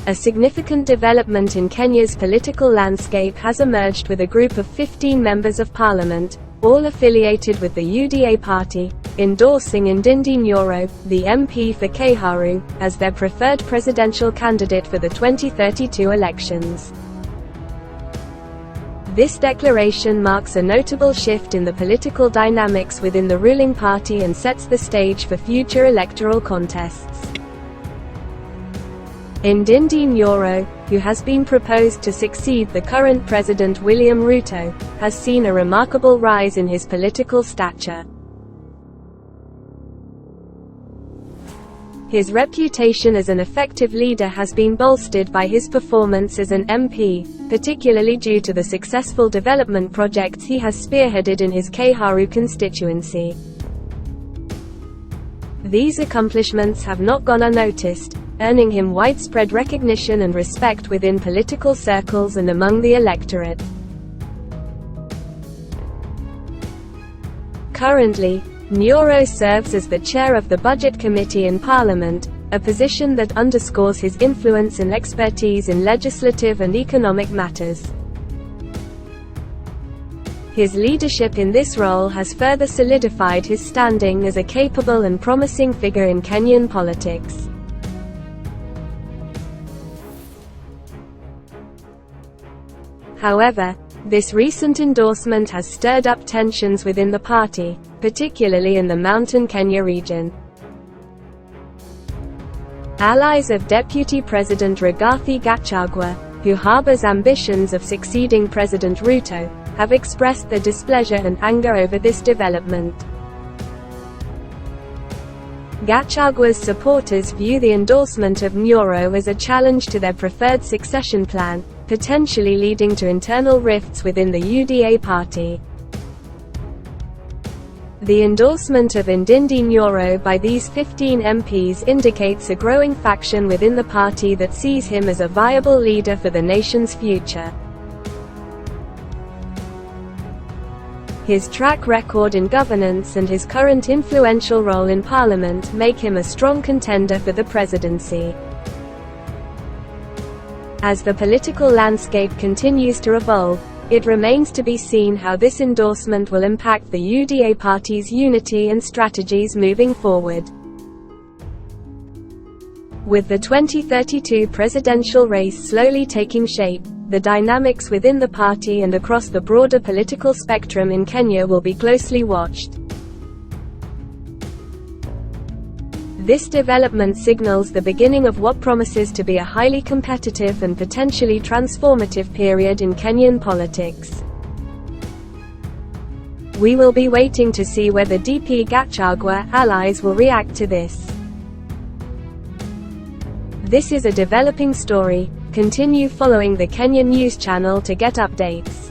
A significant development in Kenya's political landscape has emerged with a group of 15 members of parliament, all affiliated with the UDA party, endorsing Ndindi Nyoro, the MP for Kiharu, as their preferred presidential candidate for the 2032 elections. This declaration marks a notable shift in the political dynamics within the ruling party and sets the stage for future electoral contests. Ndindi Nyoro, who has been proposed to succeed the current President William Ruto, has seen a remarkable rise in his political stature. His reputation as an effective leader has been bolstered by his performance as an MP, particularly due to the successful development projects he has spearheaded in his Kiharu constituency. These accomplishments have not gone unnoticed, earning him widespread recognition and respect within political circles and among the electorate. Currently, Nyoro serves as the chair of the Budget Committee in Parliament, a position that underscores his influence and expertise in legislative and economic matters. His leadership in this role has further solidified his standing as a capable and promising figure in Kenyan politics. However, this recent endorsement has stirred up tensions within the party, particularly in the Mountain Kenya region. Allies of Deputy President Rigathi Gachagua, who harbors ambitions of succeeding President Ruto, have expressed their displeasure and anger over this development. Gachagua's supporters view the endorsement of Nyoro as a challenge to their preferred succession plan, potentially leading to internal rifts within the UDA party. The endorsement of Ndindi Nyoro by these 15 MPs indicates a growing faction within the party that sees him as a viable leader for the nation's future. His track record in governance and his current influential role in parliament make him a strong contender for the presidency. As the political landscape continues to evolve, it remains to be seen how this endorsement will impact the UDA party's unity and strategies moving forward. With the 2032 presidential race slowly taking shape, the dynamics within the party and across the broader political spectrum in Kenya will be closely watched. This development signals the beginning of what promises to be a highly competitive and potentially transformative period in Kenyan politics. We will be waiting to see whether DP Gachagua allies will react to this. This is a developing story. Continue following the Kenyan News Channel to get updates.